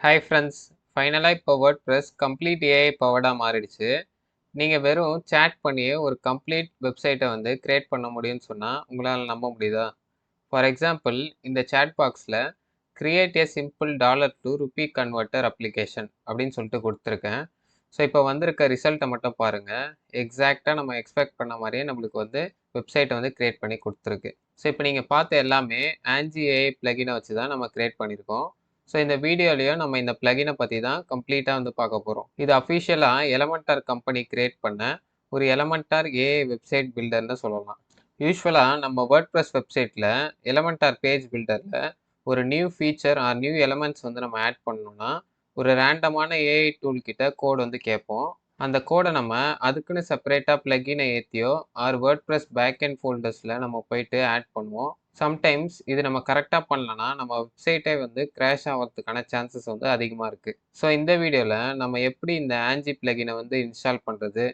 Hi friends, ஃபைனலாக இப்போ WordPress complete AI பவர்டாக மாறிடுச்சு. நீங்கள் வெறும் சேட் பண்ணியே ஒரு கம்ப்ளீட் வெப்சைட்டை வந்து கிரியேட் பண்ண முடியும்னு சொன்னால் உங்களால் நம்ப முடியுதா? ஃபார் எக்ஸாம்பிள், இந்த சேட் பாக்ஸில் create a simple $2 converter application அப்படின்னு சொல்லிட்டு கொடுத்துருக்கேன். ஸோ இப்போ வந்திருக்க ரிசல்ட்டை மட்டும் பாருங்கள். எக்ஸாக்டாக நம்ம எக்ஸ்பெக்ட் பண்ண மாதிரியே நம்மளுக்கு வந்து வெப்சைட்டை வந்து கிரியேட் பண்ணி கொடுத்துருக்கு. ஸோ இப்போ நீங்கள் பார்த்த எல்லாமே ஆன்ஜி ஏஐ பிளகினை வச்சு தான் நம்ம கிரியேட் பண்ணியிருக்கோம். ஸோ இந்த வீடியோலையும் நம்ம இந்த பிளகினை பற்றி தான் கம்ப்ளீட்டாக வந்து பார்க்க போகிறோம். இது அஃபிஷியலாக எலமெண்டார் கம்பெனி கிரியேட் பண்ண ஒரு எலமெண்டார் ஏஐ வெப்சைட் பில்டர்னு சொல்லலாம். யூஸ்வலாக நம்ம வேர்ட்ப்ரெஸ் வெப்சைட்டில் எலமெண்டார் பேஜ் பில்டரில் ஒரு new feature or new elements வந்து நம்ம ஆட் பண்ணணும்னா ஒரு ரேண்டமான ஏஐ டூல் கிட்ட கோட் வந்து கேட்போம். அந்த கோடை நம்ம அதுக்குன்னு செப்பரேட்டாக பிளகினை ஏற்றியோ ஆர் வேர்ட்ப்ரெஸ் பேக்எண்ட் ஃபோல்டர்ஸில் நம்ம போயிட்டு ஆட் பண்ணுவோம். சம்டைம்ஸ் இது நம்ம கரெக்டாக பண்ணலன்னா நம்ம வெப்சைட்டே வந்து கிராஷ் ஆகிறதுக்கான சான்சஸ் வந்து அதிகமாக இருக்குது. ஸோ இந்த வீடியோவில் நம்ம எப்படி இந்த ஆன்ஜி பிளகினை வந்து இன்ஸ்டால் பண்ணுறது,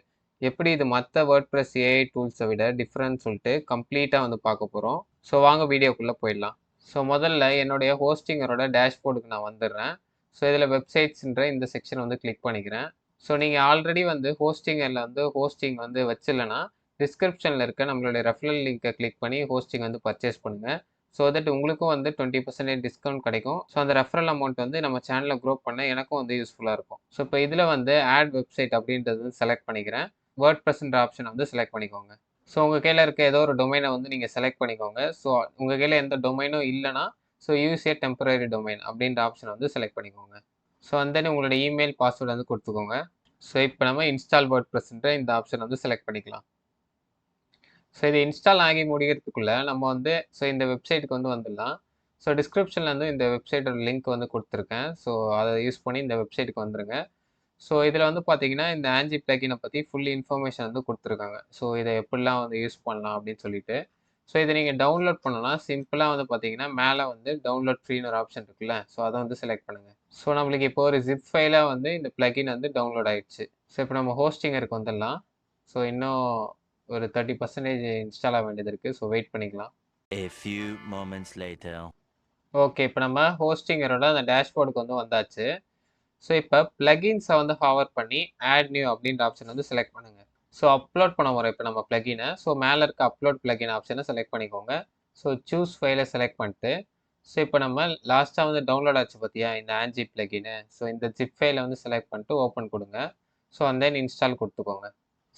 எப்படி இது மற்ற வேர்ட்ப்ரெஸ் ஏஐ டூல்ஸை விட டிஃப்ரெண்ட் சொல்லிட்டு கம்ப்ளீட்டாக வந்து பார்க்க போகிறோம். ஸோ வாங்க வீடியோக்குள்ளே போயிடலாம். ஸோ முதல்ல என்னுடைய ஹோஸ்டிங்கரோட டேஷ்போர்டுக்கு நான் வந்துடுறேன். ஸோ இதில் வெப்சைட்ஸ்ன்ற இந்த செக்ஷன் வந்து கிளிக் பண்ணிக்கிறேன். ஸோ நீங்கள் ஆல்ரெடி வந்து ஹோஸ்டிங்கில் வந்து ஹோஸ்டிங் வந்து வச்சிடலன்னா டிஸ்கிரிப்ஷனில் இருக்க நம்மளுடைய ரெஃபரல் லிங்கை கிளிக் பண்ணி ஹோஸ்டிங் வந்து பர்ச்சேஸ் பண்ணுங்கள். ஸோ தட் உங்களுக்கும் வந்து 20% டிஸ்கவுண்ட் கிடைக்கும். ஸோ அந்த ரெஃபரல் அமௌண்ட் வந்து நம்ம சேனலை க்ரோ பண்ண எனக்கும் வந்து யூஸ்ஃபுல்லாக இருக்கும். ஸோ இப்போ இதில் வந்து ஆட் வெப்சைட் அப்படின்றது வந்து செலக்ட் பண்ணிக்கிறேன். வேர்ட்ப்ரெஸ்ன்ற ஆப்ஷன் வந்து செலக்ட் பண்ணிக்கோங்க. ஸோ உங்கள் கையில் இருக்க ஏதோ ஒரு டொமைனை வந்து நீங்கள் செலக்ட் பண்ணிக்கோங்க. ஸோ உங்கள் கையில் எந்த டொமைனும் இல்லைனா ஸோ யூஸ் ஏ டெம்பரரி டொமைன் அப்படின்ற ஆப்ஷனை வந்து செலக்ட் பண்ணிக்கோங்க. ஸோ அந்த உங்களோட இமெயில் பாஸ்வேர்டு வந்து கொடுத்துக்கோங்க. ஸோ இப்போ நம்ம இன்ஸ்டால் வேர்ட்ப்ரெஸ்ன்ற இந்த ஆப்ஷன் வந்து செலக்ட் பண்ணிக்கலாம். ஸோ இது இன்ஸ்டால் ஆகி முடிகிறதுக்குள்ளே நம்ம வந்து இந்த வெப்சைட்டுக்கு வந்து வந்துடலாம். ஸோ டிஸ்கிரிப்ஷனில் வந்து இந்த வெப்சைட்டோட லிங்க் வந்து கொடுத்துருக்கேன். ஸோ அதை யூஸ் பண்ணி இந்த வெப்சைட்டுக்கு வந்துடுங்க. ஸோ இதில் வந்து பார்த்தீங்கன்னா இந்த ஆன்ஜி பிளகினை பற்றி ஃபுல் இன்ஃபர்மேஷன் வந்து கொடுத்துருக்காங்க. ஸோ இதை எப்படிலாம் வந்து யூஸ் பண்ணலாம் அப்படின்னு சொல்லிட்டு. ஸோ இதை நீங்கள் டவுன்லோட் பண்ணணும்னா சிம்பிளாக வந்து பார்த்தீங்கன்னா மேலே வந்து டவுன்லோட் ஃப்ரீன்னு ஒரு ஆப்ஷன் இருக்குல்ல, ஸோ அதை வந்து செலக்ட் பண்ணுங்கள். ஸோ நம்மளுக்கு இப்போ ஒரு ஜிப் ஃபைலாக வந்து இந்த பிளகின் வந்து டவுன்லோட் ஆகிடுச்சு. ஸோ இப்போ நம்ம ஹோஸ்டிங்கருக்கு வந்துடலாம். ஸோ இன்னும் ஒரு 30% இன்ஸ்டால் ஆக வேண்டியது இருக்குது. ஸோ வெயிட் பண்ணிக்கலாம். A few moments later. Okay, இப்போ நம்ம ஹோஸ்டிங்கரோட அந்த டேஷ்போர்டுக்கு வந்து வந்தாச்சு. ஸோ இப்போ பிளகின்ஸை வந்து ஃபார்வர்ட் பண்ணி ஆட் நியூ அப்படின்ற ஆப்ஷன் வந்து செலக்ட் பண்ணுங்கள். ஸோ அப்லோட் பண்ண போகிறோம் இப்போ நம்ம பிளகினை. ஸோ மேலே இருக்க அப்லோட் பிளகின் ஆப்ஷனை செலக்ட் பண்ணிக்கோங்க. ஸோ சூஸ் ஃபைலை செலக்ட் பண்ணிட்டு ஸோ இப்போ நம்ம லாஸ்ட்டாக வந்து டவுன்லோட் ஆச்சு பார்த்தியா இந்த ஆன்ஜி பிளகின்னு. ஸோ இந்த ஜிப் ஃபைலை வந்து செலக்ட் பண்ணிட்டு ஓப்பன் கொடுங்க. ஸோ அந்த இன்ஸ்டால் கொடுத்துக்கோங்க.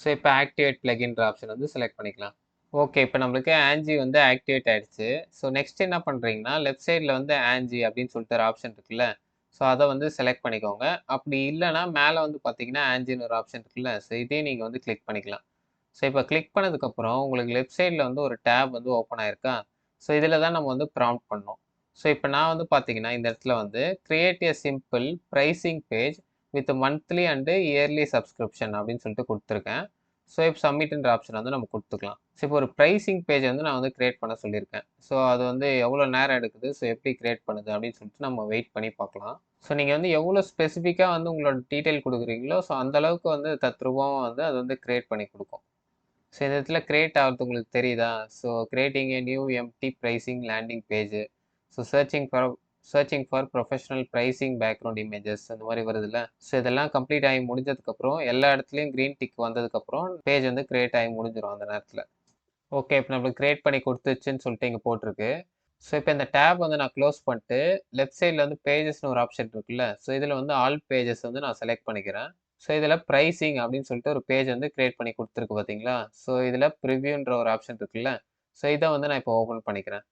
ஸோ இப்போ ஆக்டிவேட் பிளகின்ற ஆப்ஷன் வந்து செலக்ட் பண்ணிக்கலாம். ஓகே, இப்போ நம்மளுக்கு ஆன்ஜி வந்து ஆக்டிவேட் ஆகிடுச்சு. ஸோ நெக்ஸ்ட் என்ன பண்ணுறீங்கன்னா லெஃப்ட் சைடில் வந்து ஆன்ஜி அப்படின்னு சொல்லிட்டு ஒரு ஆப்ஷன் இருக்குல்ல, ஸோ அதை வந்து செலக்ட் பண்ணிக்கோங்க. அப்படி இல்லைனா மேலே வந்து பார்த்தீங்கன்னா ஆன்ஜின்னு ஒரு ஆப்ஷன் இருக்குல்ல, ஸோ இதையும் நீங்கள் வந்து கிளிக் பண்ணிக்கலாம். ஸோ இப்போ கிளிக் பண்ணதுக்கப்புறம் உங்களுக்கு லெஃப்ட் சைடில் வந்து ஒரு டேப் வந்து ஓப்பன் ஆயிருக்கா. ஸோ இதில் தான் நம்ம வந்து ப்ராம்ப்ட் பண்ணோம். ஸோ இப்போ நான் வந்து பார்த்தீங்கன்னா இந்த இடத்துல வந்து create a simple pricing page with monthly and yearly subscription அப்படின்னு சொல்லிட்டு கொடுத்துருக்கேன். ஸோ இப்போ சப்மிட்ன்ற ஆப்ஷன் வந்து நம்ம கொடுத்துக்கலாம். ஸோ இப்போ ஒரு ப்ரைசிங் பேஜ் வந்து நான் வந்து கிரியேட் பண்ண சொல்லியிருக்கேன். ஸோ அது வந்து எவ்வளோ நேரம் எடுக்குது, ஸோ எப்படி கிரியேட் பண்ணுது அப்படின்னு சொல்லிட்டு நம்ம வெயிட் பண்ணி பார்க்கலாம். ஸோ நீங்கள் வந்து எவ்வளோ ஸ்பெசிஃபிக்காக வந்து உங்களோட டீட்டெயில் கொடுக்குறீங்களோ ஸோ அந்தளவுக்கு வந்து தத்ரூபமாக வந்து அது வந்து கிரியேட் பண்ணி கொடுக்கும். ஸோ இந்த இடத்துல கிரியேட் ஆகிறது உங்களுக்கு தெரியுதா? So creating a new empty pricing landing page. So searching for professional pricing background images அந்த மாதிரி வருதுல்ல. ஸோ இதெல்லாம் கம்ப்ளீட் ஆகி முடிஞ்சதுக்கப்புறம் எல்லா இடத்துலையும் க்ரீன் டிக் வந்ததுக்கப்புறம் பேஜ் வந்து கிரியேட் ஆகி முடிஞ்சிடும் அந்த நேரத்தில். ஓகே, இப்போ நம்மளுக்கு கிரியேட் பண்ணி கொடுத்துச்சுன்னு சொல்லிட்டு இங்கே போட்டிருக்கு. ஸோ இப்போ இந்த டேப் வந்து நான் க்ளோஸ் பண்ணிட்டு லெஃப்ட் சைடில் வந்து பேஜஸ்னு ஒரு ஆப்ஷன் இருக்குல்ல, ஸோ இதில் வந்து ஆல் பேஜஸ் வந்து நான் செலக்ட் பண்ணிக்கிறேன். ஸோ இதில் ப்ரைசிங் அப்படின்னு சொல்லிட்டு ஒரு பேஜ் வந்து கிரியேட் பண்ணி கொடுத்துருக்கு பார்த்தீங்களா. ஸோ இதில் ப்ரிவ்யூன்ற ஒரு ஆப்ஷன் இருக்குல்ல, ஸோ இதை வந்து நான் இப்போ ஓப்பன் பண்ணிக்கிறேன்.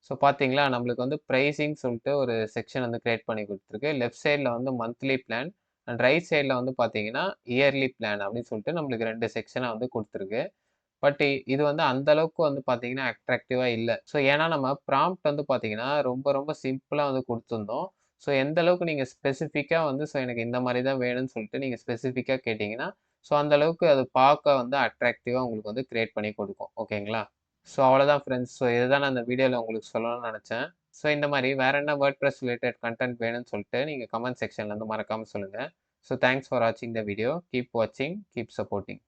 ஸோ பார்த்தீங்களா நம்மளுக்கு வந்து ப்ரைசிங் சொல்லிட்டு ஒரு செக்ஷன் வந்து கிரியேட் பண்ணி கொடுத்துருக்கு. லெஃப்ட் சைடில் வந்து மந்த்லி பிளான் அண்ட் ரைட் சைடில் வந்து பார்த்தீங்கன்னா இயர்லி பிளான் அப்படின்னு சொல்லிட்டு நம்மளுக்கு 2 செக்ஷனாக வந்து கொடுத்துருக்கு. பட் இது வந்து அந்த அளவுக்கு வந்து பார்த்தீங்கன்னா அட்ராக்டிவாக இல்லை. ஸோ ஏன்னா நம்ம ப்ராம்ப்ட் வந்து பார்த்தீங்கன்னா ரொம்ப ரொம்ப சிம்பிளாக வந்து கொடுத்துருந்தோம். ஸோ எந்த அளவுக்கு நீங்கள் ஸ்பெசிஃபிக்காக வந்து எனக்கு இந்த மாதிரி தான் வேணும்னு சொல்லிட்டு நீங்கள் ஸ்பெசிஃபிக்காக கேட்டிங்கன்னா ஸோ அந்த அளவுக்கு அது பார்க்க வந்து அட்ராக்டிவாக உங்களுக்கு வந்து கிரியேட் பண்ணி கொடுக்கும். ஓகேங்களா? ஸோ அவ்வளோதான் ஃப்ரெண்ட்ஸ். ஸோ இதுதான் நான் இந்த வீடியோவில் உங்களுக்கு சொல்லணும்னு நினச்சேன். ஸோ இந்த மாதிரி வேறு என்ன வேர்ட்ப்ரெஸ் ரிலேட்டட் கண்டென்ட் வேணும்னு சொல்லிட்டு நீங்கள் கமெண்ட் செக்ஷனில் வந்து மறக்காமல் சொல்லுங்கள். ஸோ தேங்க்ஸ் ஃபார் வாட்சிங் த வீடியோ. கீப் வாட்சிங், கீப் சப்போர்ட்டிங்.